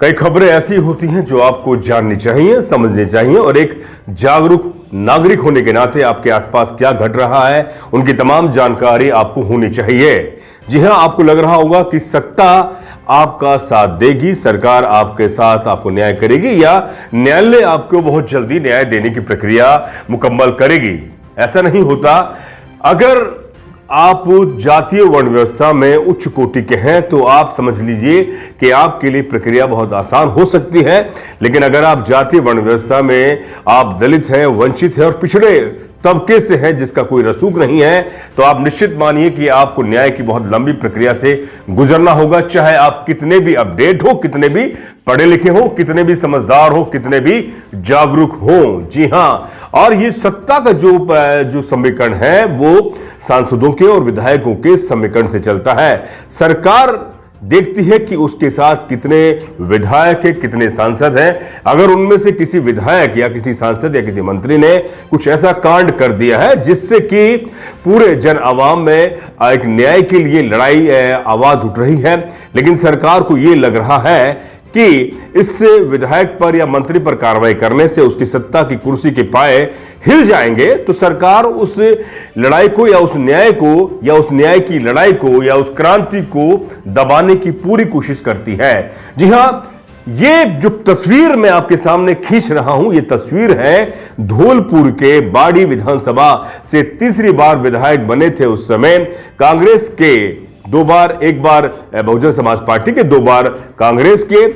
कई खबरें ऐसी होती हैं जो आपको जाननी चाहिए, समझनी चाहिए और एक जागरूक नागरिक होने के नाते आपके आसपास क्या घट रहा है उनकी तमाम जानकारी आपको होनी चाहिए। जी हां, आपको लग रहा होगा कि सत्ता आपका साथ देगी, सरकार आपके साथ आपको न्याय करेगी या न्यायालय आपको बहुत जल्दी न्याय देने की प्रक्रिया मुकम्मल करेगी। ऐसा नहीं होता। अगर आप जातीय वर्ण व्यवस्था में उच्च कोटि के हैं तो आप समझ लीजिए कि आपके लिए प्रक्रिया बहुत आसान हो सकती है। लेकिन अगर आप जातीय वर्ण व्यवस्था में आप दलित हैं, वंचित हैं और पिछड़े तबके से हैं जिसका कोई रसूख नहीं है, तो आप निश्चित मानिए कि आपको न्याय की बहुत लंबी प्रक्रिया से गुजरना होगा। चाहे आप कितने भी अपडेट हो, कितने भी पढ़े लिखे हो, कितने भी समझदार हो, कितने भी जागरूक हो। जी हां, और ये सत्ता का जो समीकरण है वो सांसदों के और विधायकों के समीकरण से चलता है। सरकार देखती है कि उसके साथ कितने विधायक हैं, कितने सांसद हैं। अगर उनमें से किसी विधायक या किसी सांसद या किसी मंत्री ने कुछ ऐसा कांड कर दिया है जिससे कि पूरे जन आवाम में एक न्याय के लिए लड़ाई आवाज उठ रही है, लेकिन सरकार को यह लग रहा है कि इस विधायक पर या मंत्री पर कार्रवाई करने से उसकी सत्ता की कुर्सी के पाए हिल जाएंगे, तो सरकार उस लड़ाई को या उस न्याय को या उस न्याय की लड़ाई को या उस क्रांति को दबाने की पूरी कोशिश करती है। जी हां, ये जो तस्वीर मैं आपके सामने खींच रहा हूं, ये तस्वीर है धौलपुर के बाड़ी विधानसभा से तीसरी बार विधायक बने थे उस समय कांग्रेस के, दो बार, एक बार बहुजन समाज पार्टी के, दो बार कांग्रेस के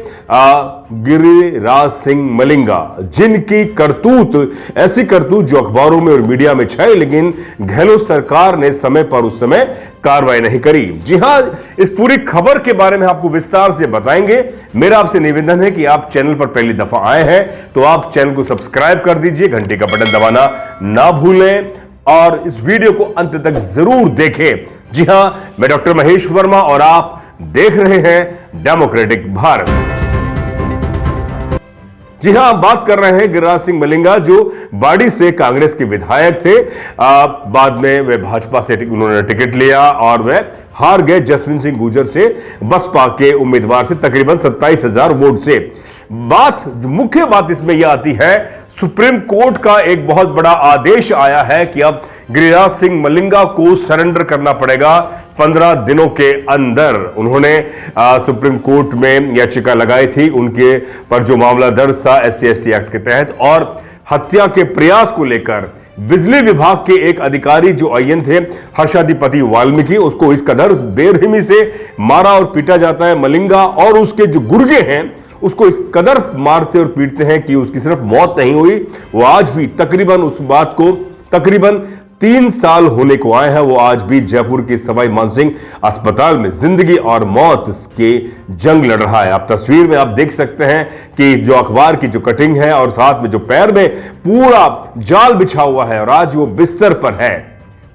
गिरिराज सिंह मलिंगा, जिनकी करतूत ऐसी करतूत जो अखबारों में और मीडिया में छाई, लेकिन गहलोत सरकार ने समय पर उस समय कार्रवाई नहीं करी। जी हां, इस पूरी खबर के बारे में आपको विस्तार से बताएंगे। मेरा आपसे निवेदन है कि आप चैनल पर पहली दफा आए हैं तो आप चैनल को सब्सक्राइब कर दीजिए, घंटी का बटन दबाना ना भूलें और इस वीडियो को अंत तक जरूर देखें। जी हां, मैं डॉक्टर महेश वर्मा और आप देख रहे हैं डेमोक्रेटिक भारत। जी हां, बात कर रहे हैं गिरिराज सिंह मलिंगा जो बाड़ी से कांग्रेस के विधायक थे। बाद में वे भाजपा से उन्होंने टिकट लिया और वे हार गए जसवंत सिंह गुर्जर से, बसपा के उम्मीदवार से, तकरीबन 27,000 वोट से। मुख्य बात इसमें यह आती है, सुप्रीम कोर्ट का एक बहुत बड़ा आदेश आया है कि अब गिरिराज सिंह मलिंगा को सरेंडर करना पड़ेगा 15 दिनों के अंदर। उन्होंने सुप्रीम कोर्ट में याचिका लगाई थी उनके पर जो मामला दर्ज था SC/ST एक्ट के तहत, और हत्या के प्रयास को लेकर बिजली विभाग के एक अधिकारी जो आईएन थे हर्षाधिपति वाल्मीकि, उसको इस कदर बेरहमी से मारा और पीटा जाता है मलिंगा, और उसके जो गुर्गे हैं उसको इस कदर मारते और पीटते हैं कि उसकी सिर्फ मौत नहीं हुई, वो आज भी तकरीबन उस बात को तकरीबन 3 साल होने को आए हैं, वो आज भी जयपुर के सवाई मानसिंह अस्पताल में जिंदगी और मौत के जंग लड़ रहा है। आप तस्वीर में आप देख सकते हैं कि जो अखबार की जो कटिंग है और साथ में जो पैर में पूरा जाल बिछा हुआ है और आज वो बिस्तर पर है।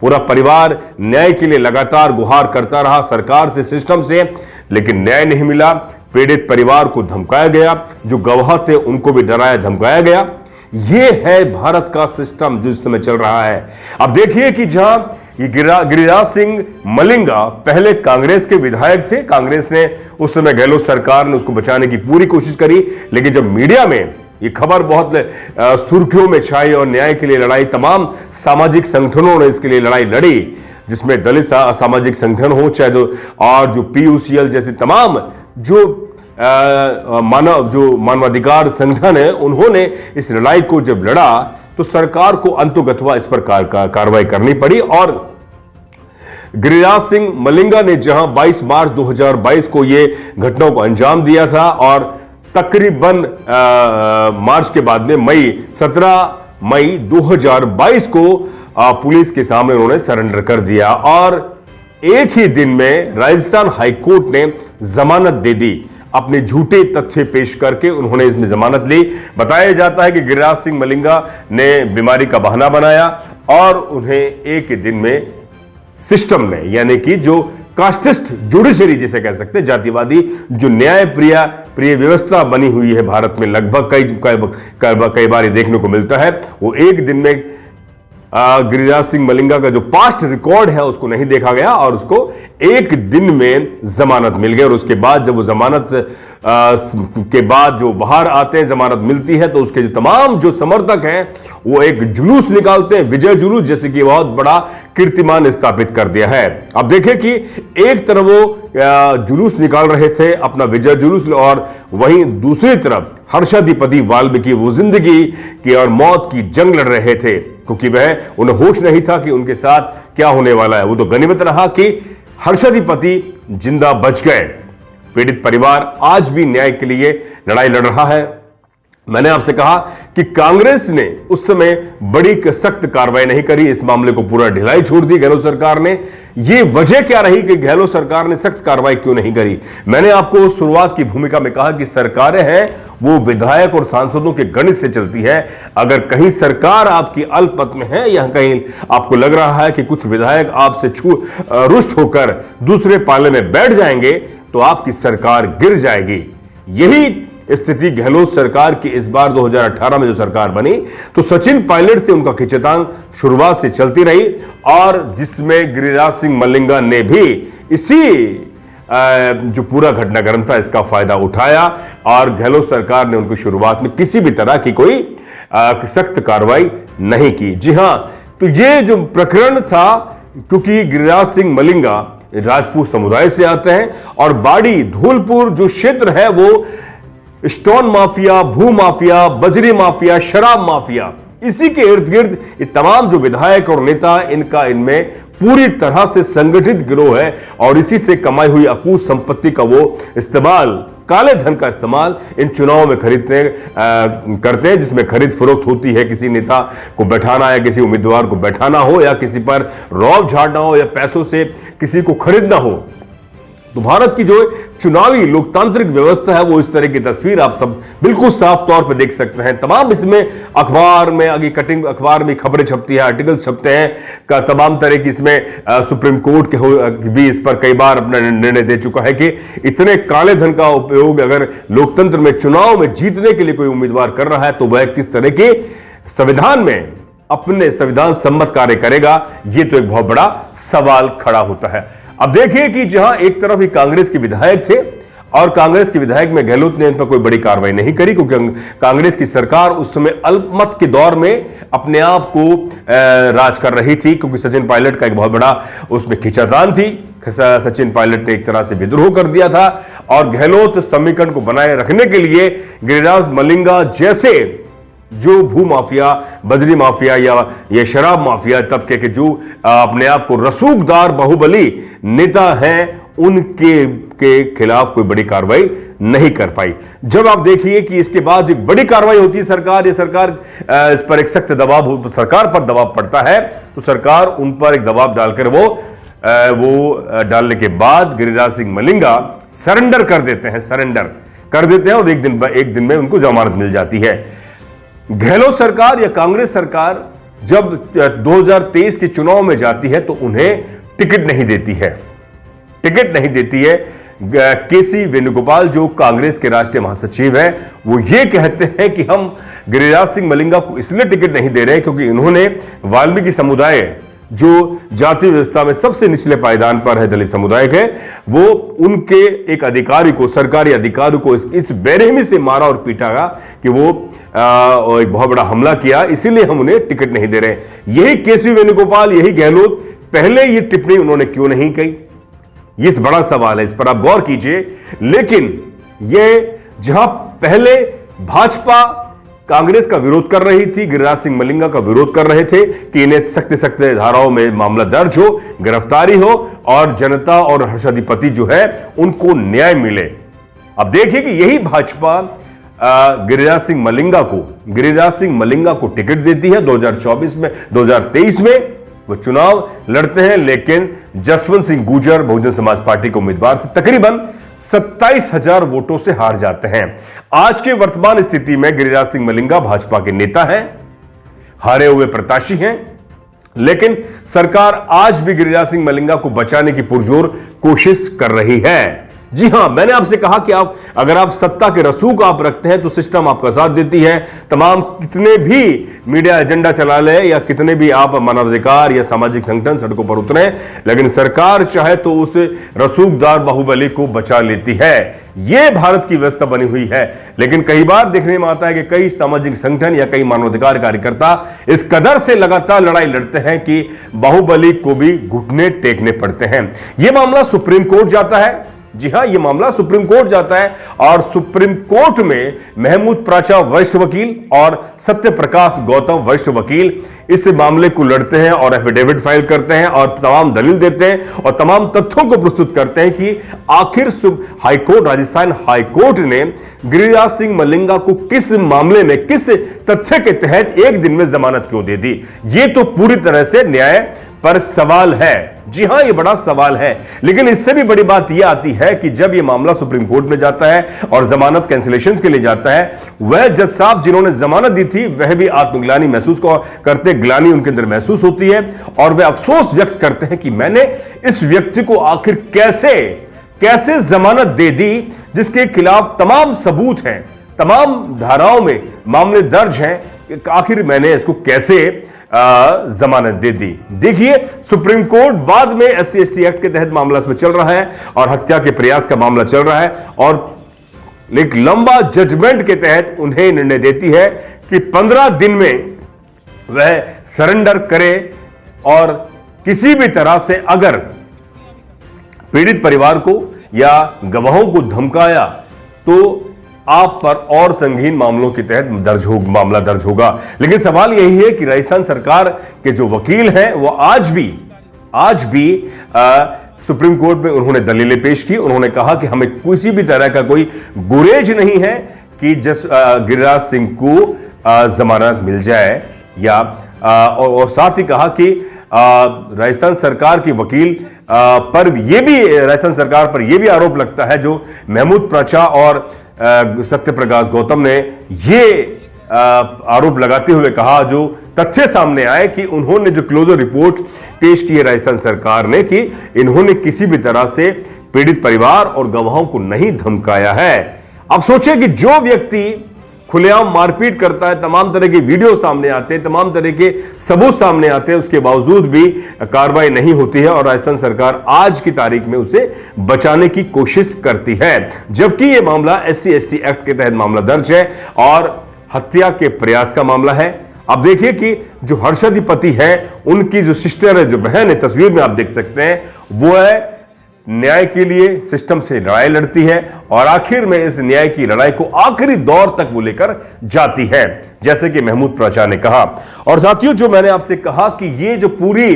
पूरा परिवार न्याय के लिए लगातार गुहार करता रहा सरकार से, सिस्टम से, लेकिन न्याय नहीं मिला। पीड़ित परिवार को धमकाया गया, जो गवाह थे उनको भी डराया धमकाया गया। यह है भारत का सिस्टम जो इस समय चल रहा है। अब देखिए कि जहां ये गिरिराज सिंह मलिंगा पहले कांग्रेस के विधायक थे, कांग्रेस ने उस समय गहलोत सरकार ने उसको बचाने की पूरी कोशिश करी, लेकिन जब मीडिया में ये खबर बहुत सुर्खियों में छाई और न्याय के लिए लड़ाई, तमाम सामाजिक संगठनों ने इसके लिए लड़ाई लड़ी, जिसमें दलित सामाजिक संगठन हो चाहे जो PUCL जैसे तमाम जो मानवाधिकार संगठन है, उन्होंने इस लड़ाई को जब लड़ा तो सरकार को अंतोगत्वा इस पर कार्रवाई करनी पड़ी। और गिरिराज सिंह मलिंगा ने जहां 22 मार्च 2022 को ये घटनाओं को अंजाम दिया था और तकरीबन मार्च के बाद में 17 मई 2022 को पुलिस के सामने उन्होंने सरेंडर कर दिया और एक ही दिन में राजस्थान हाईकोर्ट ने जमानत दे दी। अपने झूठे तथ्य पेश करके उन्होंने इसमें जमानत ली। बताया जाता है कि गिरिराज सिंह मलिंगा ने बीमारी का बहाना बनाया और उन्हें एक ही दिन में सिस्टम ने, यानी कि जो कास्टिस्ट जुडिशरी जिसे कह सकते हैं, जातिवादी जो न्याय प्रिय व्यवस्था बनी हुई है भारत में, लगभग कई बार देखने को मिलता है, वो एक दिन में गिरिराज सिंह मलिंगा का जो पास्ट रिकॉर्ड है उसको नहीं देखा गया और उसको एक दिन में जमानत मिल गई। और उसके बाद जब वो जमानत के बाद जो बाहर आते हैं, जमानत मिलती है, तो उसके जो तमाम जो समर्थक हैं वो एक जुलूस निकालते हैं, विजय जुलूस, जैसे कि बहुत बड़ा कीर्तिमान स्थापित कर दिया है। अब देखें कि एक तरफ वो जुलूस निकाल रहे थे, अपना विजय जुलूस, और वहीं दूसरी तरफ हर्षाधिपति वाल्मीकि वो जिंदगी की और मौत की जंग लड़ रहे थे, क्योंकि वह उन्हें होश नहीं था कि उनके साथ क्या होने वाला है। वो तो गनीमत रहा कि हर्षाधिपति जिंदा बच गए। पीड़ित परिवार आज भी न्याय के लिए लड़ाई लड़ रहा है। मैंने आपसे कहा कि कांग्रेस ने उस समय बड़ी सख्त कार्रवाई नहीं करी, इस मामले को पूरा ढिलाई छोड़ दी गहलोत सरकार ने। यह वजह क्या रही कि गहलोत सरकार ने सख्त कार्रवाई क्यों नहीं करी? मैंने आपको शुरुआत की भूमिका में कहा कि सरकारें हैं वो विधायक और सांसदों के गणित से चलती है। अगर कहीं सरकार आपकी अल्पमत में है या कहीं आपको लग रहा है कि कुछ विधायक आपसे रुष्ट होकर दूसरे पाले में बैठ जाएंगे तो आपकी सरकार गिर जाएगी। यही स्थिति गहलोत सरकार की इस बार 2018 में जो सरकार बनी, तो सचिन पायलट से उनका खींचतान शुरुआत से चलती रही, और जिसमें गिरिराज सिंह मलिंगा ने भी इसी जो पूरा घटनाक्रम था इसका फायदा उठाया, और गहलोत सरकार ने उनकी शुरुआत में किसी भी तरह की कोई सख्त कार्रवाई नहीं की। जी हां, तो ये जो प्रकरण था, क्योंकि गिरिराज सिंह मलिंगा राजपूत समुदाय से आते हैं और बाड़ी धौलपुर जो क्षेत्र है वो स्टोन माफिया, भू माफिया, बजरी माफिया, शराब माफिया, इसी के इर्द गिर्द ये तमाम जो विधायक और नेता इनमें पूरी तरह से संगठित गिरोह है, और इसी से कमाई हुई अकूत संपत्ति का वो इस्तेमाल, काले धन का इस्तेमाल इन चुनावों में करते हैं, जिसमें खरीद फरोख्त होती है। किसी नेता को बैठाना या किसी उम्मीदवार को बैठाना हो, या किसी पर रौब झाड़ना हो, या पैसों से किसी को खरीदना हो। तो भारत की जो चुनावी लोकतांत्रिक व्यवस्था है वो इस तरह की तस्वीर आप सब बिल्कुल साफ तौर पे देख सकते हैं। तमाम इसमें अखबार में आगे कटिंग, अखबार में खबरें छपती है, आर्टिकल छपते हैं का तमाम तरह की। इसमें सुप्रीम कोर्ट के भी इस पर कई बार अपना निर्णय दे चुका है कि इतने काले धन का उपयोग अगर लोकतंत्र में चुनाव में जीतने के लिए कोई उम्मीदवार कर रहा है तो वह किस तरह के संविधान में अपने संविधान सम्मत कार्य करेगा, यह तो एक बहुत बड़ा सवाल खड़ा होता है। अब देखिए कि जहां एक तरफ ही कांग्रेस के विधायक थे, और कांग्रेस के विधायक में गहलोत ने इन पर कोई बड़ी कार्रवाई नहीं करी, क्योंकि कांग्रेस की सरकार उस समय अल्पमत के दौर में अपने आप को राज कर रही थी, क्योंकि सचिन पायलट का एक बहुत बड़ा उसमें खींचातान थी। सचिन पायलट ने एक तरह से विद्रोह कर दिया था, और गहलोत समीकरण को बनाए रखने के लिए गिरिराज मलिंगा जैसे जो भू माफिया, बजरी माफिया या ये शराब माफिया तबके के जो अपने आप को रसूखदार बाहुबली नेता हैं, उनके खिलाफ कोई बड़ी कार्रवाई नहीं कर पाई। जब आप देखिए कि इसके बाद एक बड़ी कार्रवाई होती है, सरकार इस पर एक सख्त दबाव, सरकार पर दबाव पड़ता है, तो सरकार उन पर एक दबाव डालकर वो डालने के बाद गिरिराज सिंह मलिंगा सरेंडर कर देते हैं, और एक दिन में उनको जमानत मिल जाती है। गहलोत सरकार या कांग्रेस सरकार जब 2023 के चुनाव में जाती है तो उन्हें टिकट नहीं देती है। केसी वेणुगोपाल जो कांग्रेस के राष्ट्रीय महासचिव हैं, वो ये कहते हैं कि हम गिरिराज सिंह मलिंगा को इसलिए टिकट नहीं दे रहे क्योंकि इन्होंने वाल्मीकि समुदाय जो जाति व्यवस्था में सबसे निचले पायदान पर है, दलित समुदाय के, वो उनके एक अधिकारी को, सरकारी अधिकारी को इस बेरहमी से मारा और पीटा कि वो एक बहुत बड़ा हमला किया, इसीलिए हम उन्हें टिकट नहीं दे रहे। यही केसी वेणुगोपाल, यही गहलोत, पहले ये टिप्पणी उन्होंने क्यों नहीं कही? ये बड़ा सवाल है, इस पर आप गौर कीजिए। लेकिन ये जहां पहले भाजपा कांग्रेस का विरोध कर रही थी, गिरिराज सिंह मलिंगा का विरोध कर रहे थे कि इन्हें सख्त धाराओं में मामला दर्ज हो, गिरफ्तारी हो, और जनता और हर्षाधिपति जो है उनको न्याय मिले। अब देखिए कि यही भाजपा गिरिराज सिंह मलिंगा को टिकट देती है 2023 में वो चुनाव लड़ते हैं, लेकिन जसवंत सिंह गुर्जर बहुजन समाज पार्टी के उम्मीदवार से तकरीबन 27,000 वोटों से हार जाते हैं। आज के वर्तमान स्थिति में गिरिराज सिंह मलिंगा भाजपा के नेता हैं, हारे हुए प्रत्याशी हैं, लेकिन सरकार आज भी गिरिराज सिंह मलिंगा को बचाने की पुरजोर कोशिश कर रही है। जी हां, मैंने आपसे कहा कि अगर आप सत्ता के रसूख आप रखते हैं तो सिस्टम आपका साथ देती है। तमाम कितने भी मीडिया एजेंडा चला ले या कितने भी आप मानवाधिकार या सामाजिक संगठन सड़कों पर उतरे, लेकिन सरकार चाहे तो उस रसूखदार बाहुबली को बचा लेती है। यह भारत की व्यवस्था बनी हुई है। लेकिन कई बार देखने में आता है कि कई सामाजिक संगठन या कई मानवाधिकार कार्यकर्ता इस कदर से लगातार लड़ाई लड़ते हैं कि बाहुबली को भी घुटने टेकने पड़ते हैं। यह मामला सुप्रीम कोर्ट जाता है। जी हां, यह मामला सुप्रीम कोर्ट जाता है और सुप्रीम कोर्ट में महमूद प्राचा वरिष्ठ वकील और सत्य प्रकाश गौतम वरिष्ठ वकील इस मामले को लड़ते हैं और एफिडेविट फाइल करते हैं और तमाम दलील देते हैं और तमाम तथ्यों को प्रस्तुत करते हैं कि आखिर हाईकोर्ट, राजस्थान हाईकोर्ट ने गिरिराज सिंह मलिंगा को किस मामले में, किस तथ्य के तहत एक दिन में जमानत क्यों दे दी। यह तो पूरी तरह से न्याय पर सवाल है। जी हां, यह बड़ा सवाल है। लेकिन इससे भी बड़ी बात यह आती है कि जब यह मामला सुप्रीम कोर्ट में जाता है और जमानत कैंसिलेशन के लिए जाता है, वह जज साहब जिन्होंने जमानत दी थी वह भी आत्मग्लानि महसूस करते, ग्लानि उनके अंदर महसूस होती है और वे अफसोस व्यक्त करते हैं कि मैंने इस व्यक्ति को आखिर कैसे जमानत दे दी जिसके खिलाफ तमाम सबूत हैं, तमाम धाराओं में मामले दर्ज हैं, आखिर मैंने इसको कैसे जमानत दे दी। देखिए, सुप्रीम कोर्ट बाद में SC ST एक्ट के तहत मामला इसमें चल रहा है और हत्या के प्रयास का मामला चल रहा है और एक लंबा जजमेंट के तहत उन्हें निर्णय देती है कि 15 दिन में वह सरेंडर करे और किसी भी तरह से अगर पीड़ित परिवार को या गवाहों को धमकाया तो आप पर और संगीन मामलों के तहत मामला दर्ज होगा। लेकिन सवाल यही है कि राजस्थान सरकार के जो वकील हैं वो आज भी सुप्रीम कोर्ट में उन्होंने दलीलें पेश की। उन्होंने कहा कि हमें किसी भी तरह का कोई गुरेज नहीं है कि गिरिराज सिंह को जमानत मिल जाए या और साथ ही कहा कि राजस्थान सरकार के वकील राजस्थान सरकार पर यह भी आरोप लगता है जो महमूद प्राचा और सत्य प्रकाश गौतम ने ये आरोप लगाते हुए कहा, जो तथ्य सामने आए कि उन्होंने जो क्लोजर रिपोर्ट पेश की है राजस्थान सरकार ने कि इन्होंने किसी भी तरह से पीड़ित परिवार और गवाहों को नहीं धमकाया है। अब सोचिए कि जो व्यक्ति खुलेआम मारपीट करता है, तमाम तरह के वीडियो सामने आते हैं, तमाम तरह के सबूत सामने आते हैं, उसके बावजूद भी कार्रवाई नहीं होती है और राजस्थान सरकार आज की तारीख में उसे बचाने की कोशिश करती है, जबकि यह मामला SC ST एक्ट के तहत मामला दर्ज है और हत्या के प्रयास का मामला है। अब देखिए कि जो हर्षाधिपति है, उनकी जो सिस्टर है, जो बहन है, तस्वीर में आप देख सकते हैं, वो है न्याय के लिए सिस्टम से लड़ाई लड़ती है और आखिर में इस न्याय की लड़ाई को आखिरी दौर तक वो लेकर जाती है, जैसे कि महमूद प्राचा ने कहा। और साथियों, जो मैंने आपसे कहा कि ये जो पूरी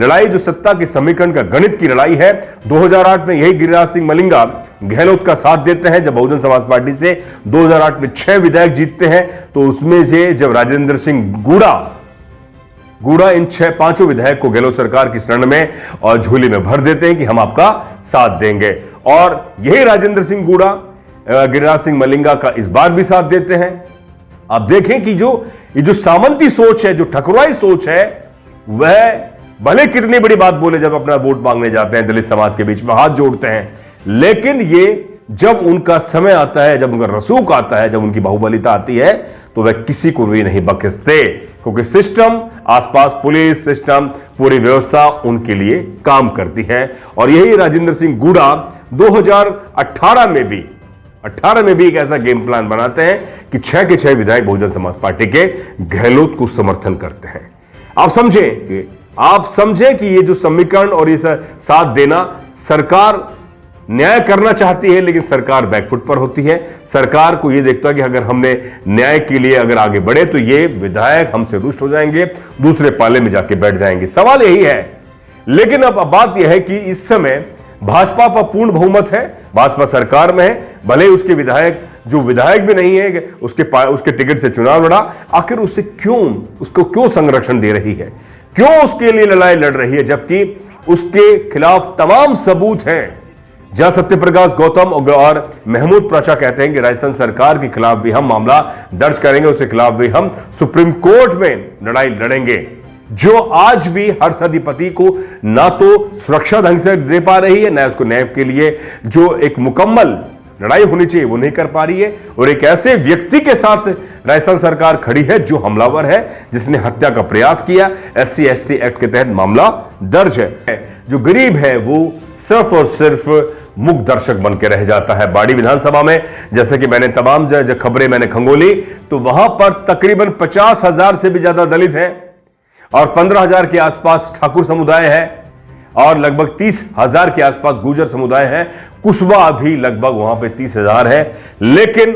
लड़ाई जो सत्ता के समीकरण का गणित की लड़ाई है, 2008 में यही गिरिराज सिंह मलिंगा गहलोत का साथ देते हैं। जब बहुजन समाज पार्टी से 2008 में 6 विधायक जीतते हैं तो उसमें से जब राजेंद्र सिंह गूढ़ा इन 5 विधायक को गहलोत सरकार की शरण में और झोली में भर देते हैं कि हम आपका साथ देंगे, और यही राजेंद्र सिंह गूढ़ा गिरिराज सिंह मलिंगा का इस बार भी साथ देते हैं। आप देखें कि ये जो सामंती सोच है, जो ठकुराई सोच है, वह भले कितनी बड़ी बात बोले जब अपना वोट मांगने जाते हैं, दलित समाज के बीच में हाथ जोड़ते हैं, लेकिन ये जब उनका समय आता है, जब उनका रसूख आता है, जब उनकी बाहुबलिता आती है, तो वह किसी को भी नहीं बख्शते, क्योंकि सिस्टम, आसपास पुलिस सिस्टम, पूरी व्यवस्था उनके लिए काम करती है। और यही राजेंद्र सिंह गूढ़ा 2018 में भी एक ऐसा गेम प्लान बनाते हैं कि 6 के 6 विधायक बहुजन समाज पार्टी के गहलोत को समर्थन करते हैं। आप समझें कि ये जो समीकरण और ये साथ देना, सरकार न्याय करना चाहती है लेकिन सरकार बैकफुट पर होती है। सरकार को यह देखता है कि अगर हमने न्याय के लिए अगर आगे बढ़े तो ये विधायक हमसे रुष्ट हो जाएंगे, दूसरे पाले में जाके बैठ जाएंगे। सवाल यही है। लेकिन अब बात यह है कि इस समय भाजपा पर पूर्ण बहुमत है, भाजपा सरकार में है, भले उसके विधायक जो विधायक भी नहीं है उसके टिकट से चुनाव लड़ा, आखिर उसको क्यों संरक्षण दे रही है, क्यों उसके लिए लड़ाई लड़ रही है, जबकि उसके खिलाफ तमाम सबूत हैं। जहां सत्य प्रकाश गौतम और महमूद प्राचा कहते हैं कि राजस्थान सरकार के खिलाफ भी हम मामला दर्ज करेंगे, उसके खिलाफ भी हम सुप्रीम कोर्ट में लड़ाई लड़ेंगे, जो आज भी हर सदीपति को ना तो सुरक्षा ढंग से दे पा रही है, ना उसको न्याय के लिए जो एक मुकम्मल लड़ाई होनी चाहिए वो नहीं कर पा रही है, और एक ऐसे व्यक्ति के साथ राजस्थान सरकार खड़ी है जो हमलावर है, जिसने हत्या का प्रयास किया। SC/ST एक्ट के तहत मामला दर्ज है। जो गरीब है वो सिर्फ और सिर्फ मुख दर्शक बन के रह जाता है। बाड़ी विधानसभा में जैसे कि मैंने तमाम खबरें मैंने खंगोली, तो वहां पर तकरीबन 50,000 से भी ज्यादा दलित हैं और 15,000 के आसपास ठाकुर समुदाय है और लगभग 30,000 के आसपास गुर्जर समुदाय है। कुशवा भी लगभग वहां पे 30,000 है। लेकिन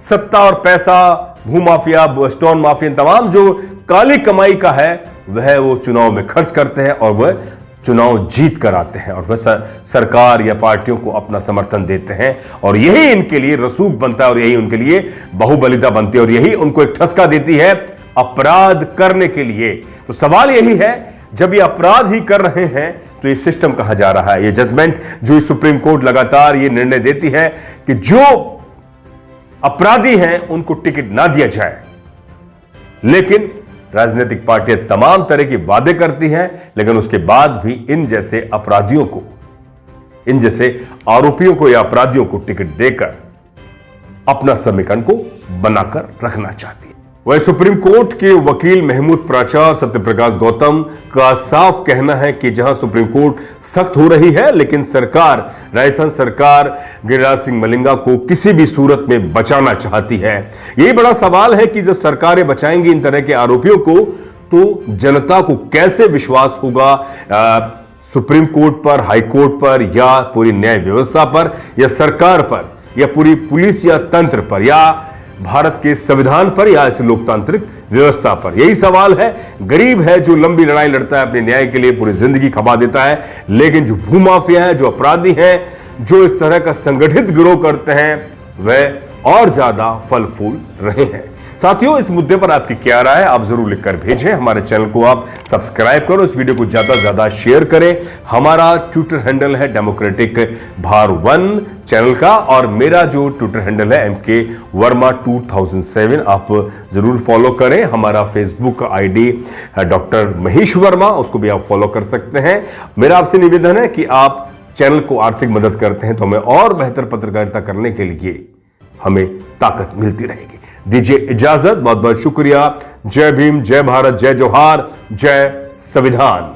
सत्ता और पैसा, भूमाफिया, स्टोन माफिया, तमाम जो काली कमाई का है वह वो चुनाव में खर्च करते हैं और वह चुनाव जीत कर आते हैं और वह सरकार या पार्टियों को अपना समर्थन देते हैं, और यही इनके लिए रसूख बनता है और यही उनके लिए बाहुबलिता बनती है और यही उनको एक ठसका देती है अपराध करने के लिए। तो सवाल यही है, जब ये अपराध ही कर रहे हैं तो ये सिस्टम कहा जा रहा है। ये जजमेंट जो सुप्रीम कोर्ट लगातार ये निर्णय देती है कि जो अपराधी हैं उनको टिकट ना दिया जाए, लेकिन राजनीतिक पार्टियां तमाम तरह की वादे करती हैं, लेकिन उसके बाद भी इन जैसे अपराधियों को, इन जैसे आरोपियों को या अपराधियों को टिकट देकर अपना समीकरण को बनाकर रखना चाहती है। वह सुप्रीम कोर्ट के वकील महमूद प्राचार सत्यप्रकाश गौतम का साफ कहना है कि जहां सुप्रीम कोर्ट सख्त हो रही है, लेकिन सरकार, राजस्थान सरकार गिरिराज सिंह मलिंगा को किसी भी सूरत में बचाना चाहती है। यही बड़ा सवाल है कि जब सरकारें बचाएंगी इन तरह के आरोपियों को, तो जनता को कैसे विश्वास होगा सुप्रीम कोर्ट पर, हाई कोर्ट पर, या पूरी न्याय व्यवस्था पर, या सरकार पर, या पूरी पुलिस या तंत्र पर, या भारत के संविधान पर, या इस लोकतांत्रिक व्यवस्था पर। यही सवाल है। गरीब है जो लंबी लड़ाई लड़ता है, अपने न्याय के लिए पूरी जिंदगी खपा देता है, लेकिन जो भूमाफिया है, जो अपराधी हैं, जो इस तरह का संगठित गिरोह करते हैं, वह और ज्यादा फल फूल रहे हैं। साथियों, इस मुद्दे पर आपकी क्या राय है आप जरूर लिखकर भेजें। हमारे चैनल को आप सब्सक्राइब करो, इस वीडियो को ज्यादा से ज्यादा शेयर करें। हमारा ट्विटर हैंडल है डेमोक्रेटिक भार 1 चैनल का, और मेरा जो ट्विटर हैंडल है MK वर्मा 2007, आप जरूर फॉलो करें। हमारा फेसबुक आईडी है डॉक्टर महेश वर्मा, उसको भी आप फॉलो कर सकते हैं। मेरा आपसे निवेदन है कि आप चैनल को आर्थिक मदद करते हैं तो हमें और बेहतर पत्रकारिता करने के लिए हमें ताकत मिलती रहेगी। दीजिए इजाजत, बहुत बहुत शुक्रिया। जय भीम, जय भारत, जय जोहार, जय संविधान।